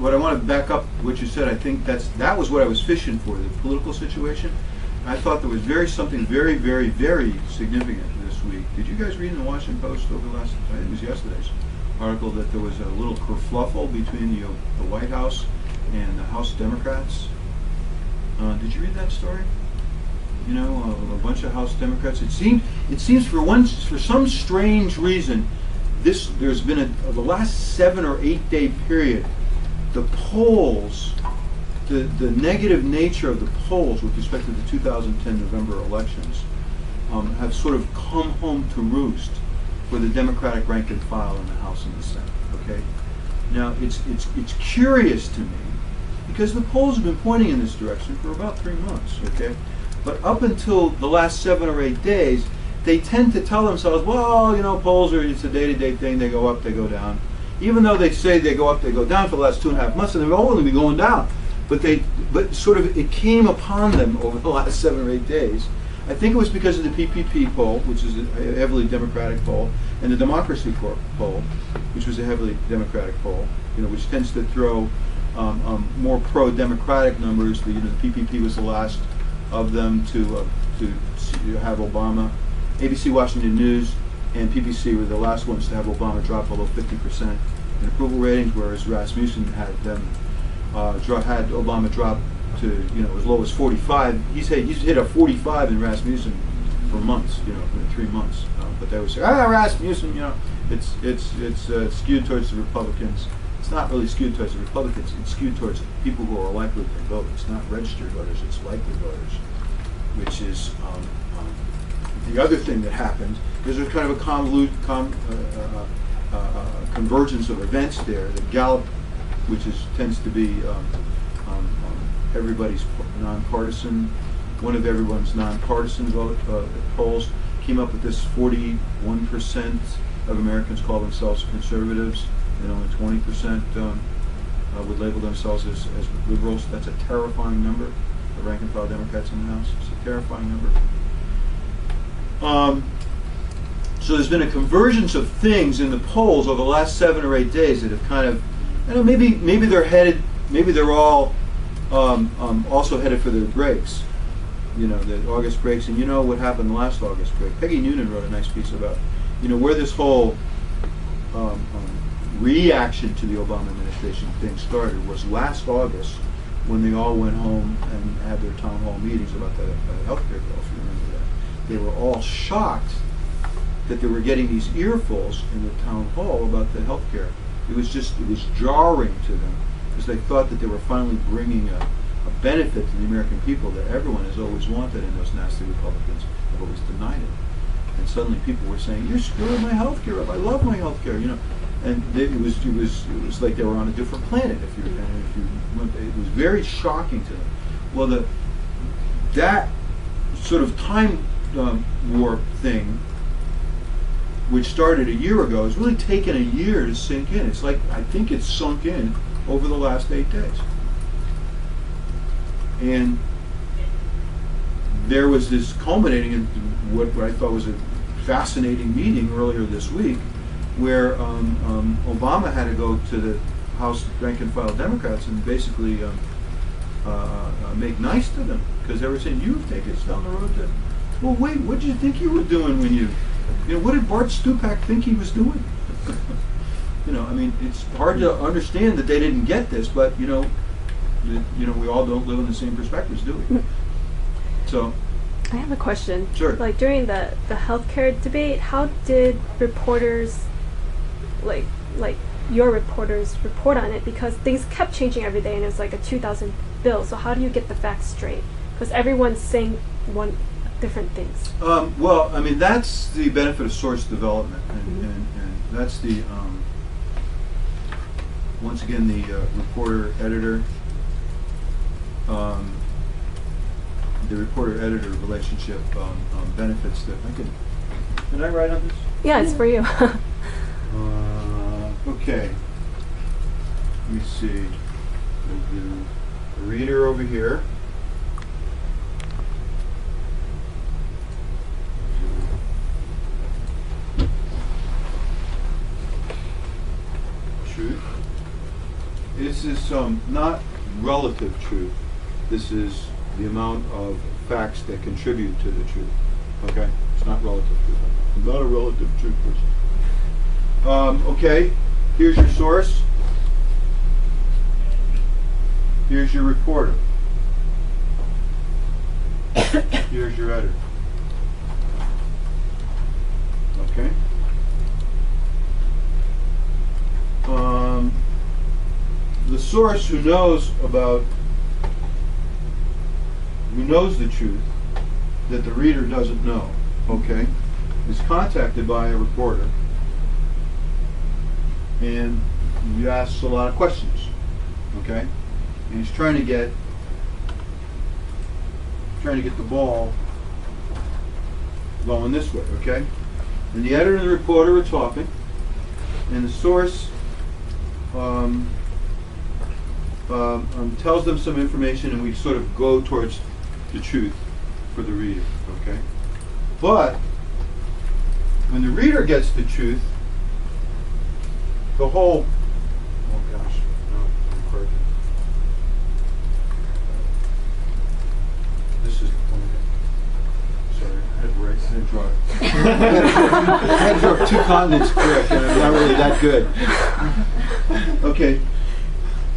what I want to back up what you said. I think that was what I was fishing for, the political situation. I thought there was something very, very, very significant this week. Did you guys read in the Washington Post over the last, I think it was yesterday's article, that there was a little kerfluffle between the White House and the House Democrats? Did you read that story? You know, a bunch of House Democrats. It seems for some strange reason, there's been the last 7 or 8 day period, the polls, the negative nature of the polls with respect to the 2010 November elections have sort of come home to roost for the Democratic rank and file in the House and the Senate. Okay, now it's curious to me because the polls have been pointing in this direction for about 3 months. Okay, but up until the last 7 or 8 days, they tend to tell themselves, well, you know, polls it's a day-to-day thing. They go up, they go down. Even though they say they go up, they go down for the last 2.5 months, and they've only been going down. But sort of it came upon them over the last 7 or 8 days. I think it was because of the PPP poll, which is a heavily Democratic poll, and the Democracy Corps poll, which was a heavily Democratic poll, you know, which tends to throw more pro-democratic numbers. The PPP was the last of them to have Obama. ABC, Washington News, and PPC were the last ones to have Obama drop below 50% in approval ratings, whereas Rasmussen had them had Obama drop to as low as 45. He's hit a 45 in Rasmussen for months, for 3 months. But they would say, Rasmussen, it's skewed towards the Republicans. It's not really skewed towards the Republicans. It's skewed towards people who are likely to vote. It's not registered voters. It's likely voters, which is the other thing that happened. There's a kind of a convergence of events there. The Gallup, which tends to be everybody's nonpartisan, one of everyone's nonpartisan polls, came up with this 41% of Americans call themselves conservatives, and only 20% would label themselves as liberals. That's a terrifying number. The rank and file Democrats in the House. It's a terrifying number. So there's been a convergence of things in the polls over the last 7 or 8 days that have kind of, maybe they're headed, maybe they're all also headed for their breaks, the August breaks. And what happened last August break? Peggy Noonan wrote a nice piece about, where this whole reaction to the Obama administration thing started was last August, when they all went home and had their town hall meetings about the health care bill, if you remember that. They were all shocked that they were getting these earfuls in the town hall about the health care. It was jarring to them, because they thought that they were finally bringing a benefit to the American people that everyone has always wanted, and those nasty Republicans have always denied it. And suddenly people were saying, "You're screwing my health care up. I love my health care," And it was like they were on a different planet. It was very shocking to them. Well, that sort of time warp thing, which started a year ago, has really taken a year to sink in. It's like, I think it's sunk in over the last 8 days. And there was this culminating in what I thought was a fascinating meeting earlier this week, where Obama had to go to the House rank and file Democrats and basically make nice to them, because they were saying, "You've taken us down the road to, well, wait, what did you think you were doing when what did Bart Stupak think he was doing?" It's hard to understand that they didn't get this, but we all don't live in the same perspectives, do we? So, I have a question. Sure. Like during the healthcare debate, how did reporters, like your reporters, report on it? Because things kept changing every day, and it was like a 2,000 bill. So how do you get the facts straight? Because everyone's saying different things. Well, that's the benefit of source development, and that's the once again the reporter-editor. The reporter-editor relationship benefits that. Can I write on this? Yeah, it's for you. Okay. Let me see. We'll do a reader over here. Truth. It This is not relative truth. This is the amount of facts that contribute to the truth. Okay? It's not relative truth. I'm not a relative truth person. Okay, here's your source. Here's your reporter. Here's your editor. Okay? The source who knows the truth that the reader doesn't know, okay, is contacted by a reporter, and you ask a lot of questions, okay, and he's trying to get the ball going this way, okay, and the editor and the reporter are talking, and the source tells them some information, and we sort of go towards the truth for the reader, okay? But when the reader gets the truth, the whole, oh gosh, no, I'm correcting. This is the point. Sorry, I had to write, I didn't draw it. I had to draw two continents correct, and I'm not really that good. Okay,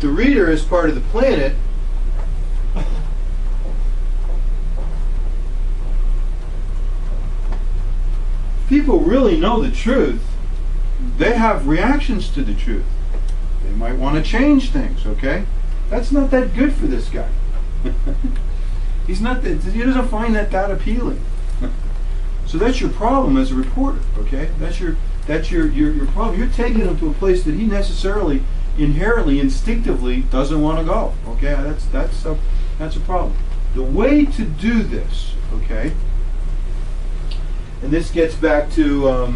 the reader is part of the planet. People really know the truth. They have reactions to the truth. They might want to change things, okay? That's not that good for this guy. He doesn't find that appealing. So that's your problem as a reporter, okay? That's your problem. You're taking him to a place that he necessarily, inherently, instinctively doesn't want to go, okay? That's a problem. The way to do this, okay? And this gets back to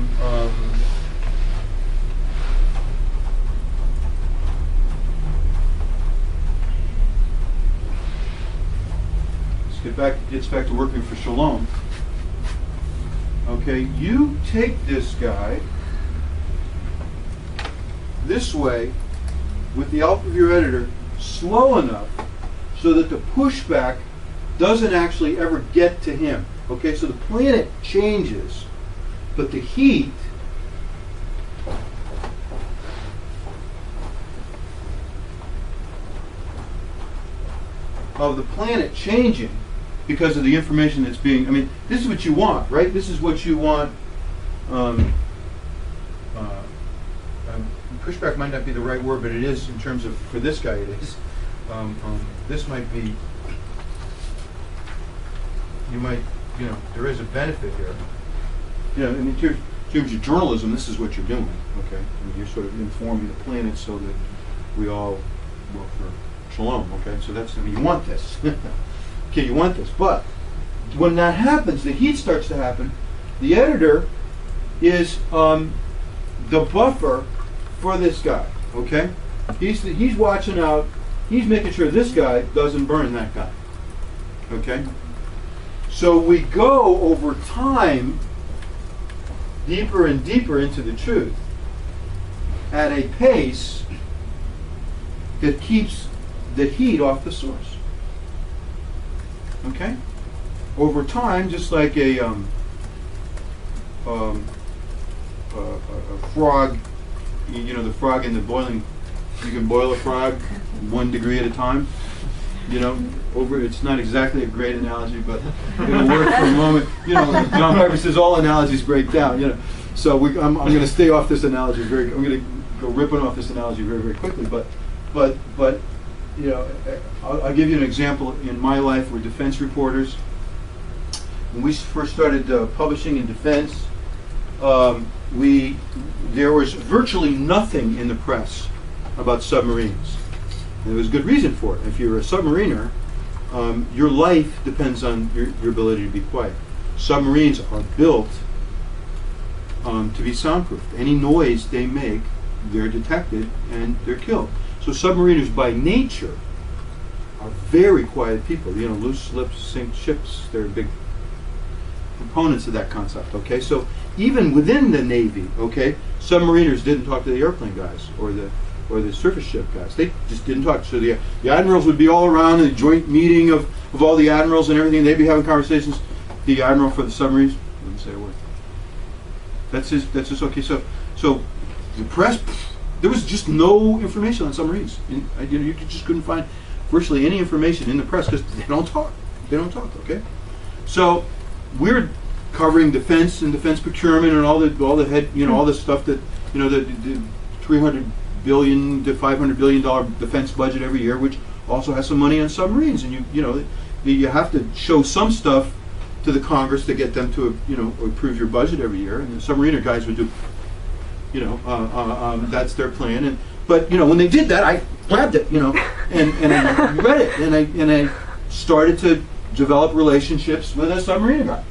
gets back to working for Shalom. Okay, you take this guy this way with the help of your editor, slow enough so that the pushback doesn't actually ever get to him. Okay, so the planet changes, but the heat of the planet changing because of the information that's being, I mean, this is what you want, right? This is what you want. Pushback might not be the right word, but it is in terms of, for this guy it is. This might be, there is a benefit here. In terms of journalism, this is what you're doing, okay? I mean, you're sort of informing the planet so that we all work for Shalom, okay? So you want this. Okay, you want this. But when that happens, the heat starts to happen, the editor is the buffer for this guy, okay? He's watching out, he's making sure this guy doesn't burn that guy, okay? So we go over time deeper and deeper into the truth at a pace that keeps the heat off the source. Okay? Over time, just like a frog, the frog in the boiling, you can boil a frog 1 degree at a time. It's not exactly a great analogy, but it'll work for a moment. John Piper says all analogies break down. So I'm going to stay off this analogy I'm going to go ripping off this analogy very, very quickly. But I'll give you an example. In my life, we're defense reporters. When we first started publishing in defense, there was virtually nothing in the press about submarines. There was good reason for it. If you're a submariner, your life depends on your ability to be quiet. Submarines are built to be soundproofed. Any noise they make, they're detected and they're killed. So submariners by nature are very quiet people. Loose lips sink ships. They're big proponents of that concept. Okay, so even within the Navy, okay, submariners didn't talk to the airplane guys or the or the surface ship guys. They just didn't talk. So the admirals would be all around in the joint meeting of all the admirals and everything. They'd be having conversations. The admiral for the submarines wouldn't say a word. That's just okay. So the press, there was just no information on submarines. You just couldn't find virtually any information in the press because they don't talk. They don't talk. Okay. So we're covering defense and defense procurement and all the head, all the stuff that, the $300 billion to $500 billion defense budget every year, which also has some money on submarines. And you have to show some stuff to the Congress to get them to approve your budget every year. And the submariner guys would do, that's their plan. But when they did that, I grabbed it, and I read it, and I started to develop relationships with a submariner guy.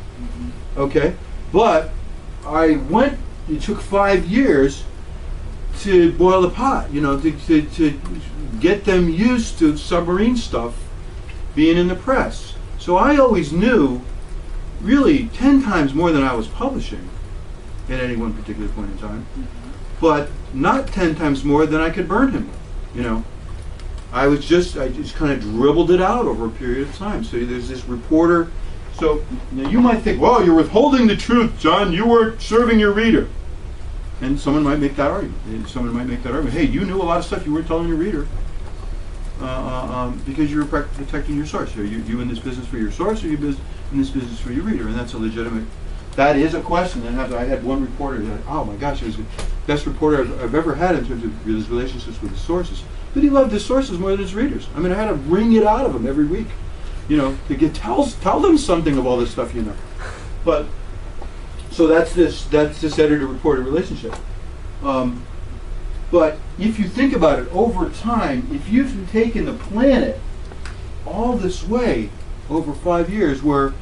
Okay, but it took 5 years to boil the pot, to get them used to submarine stuff being in the press. So I always knew really 10 times more than I was publishing at any one particular point in time, but not 10 times more than I could burn him with, I just kind of dribbled it out over a period of time. So there's this reporter. So you might think, well, you're withholding the truth, John. You weren't serving your reader. And someone might make that argument. Hey, you knew a lot of stuff you weren't telling your reader because you were protecting your source. Are you in this business for your source, or are you in this business for your reader? And that's a legitimate. That is a question. I had one reporter that, oh my gosh, he was the best reporter I've ever had in terms of his relationships with his sources. But he loved his sources more than his readers. I mean, I had to wring it out of him every week. To tell them something of all this stuff, But so that's this editor-reporter relationship. But if you think about it over time, if you've taken the planet all this way over 5 years, where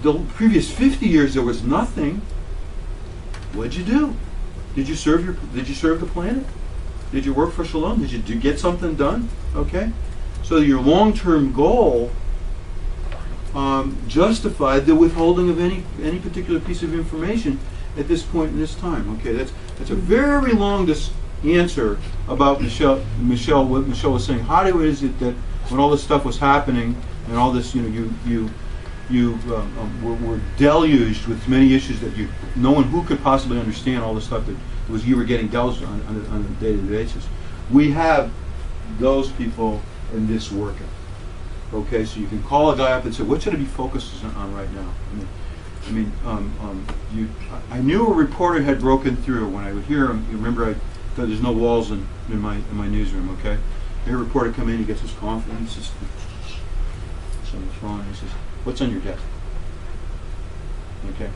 the previous 50 years there was nothing, what'd you do? Did you serve the planet? Did you work for Shalom? Did you get something done? Okay. So your long-term goal justified the withholding of any particular piece of information at this point in this time. Okay, that's a very long answer about Michelle. What Michelle was saying. How is it that when all this stuff was happening and all this, you were deluged with many issues that no one who could possibly understand all the stuff that you were getting deluged on a day-to-day basis. We have those people in this working. Okay, so you can call a guy up and say, what should I be focused on right now? I knew a reporter had broken through when I would hear him. You remember, there's no walls in my newsroom. Okay, a reporter come in, he gets his coffee, and he says, on the phone, he says, what's on your desk? Okay,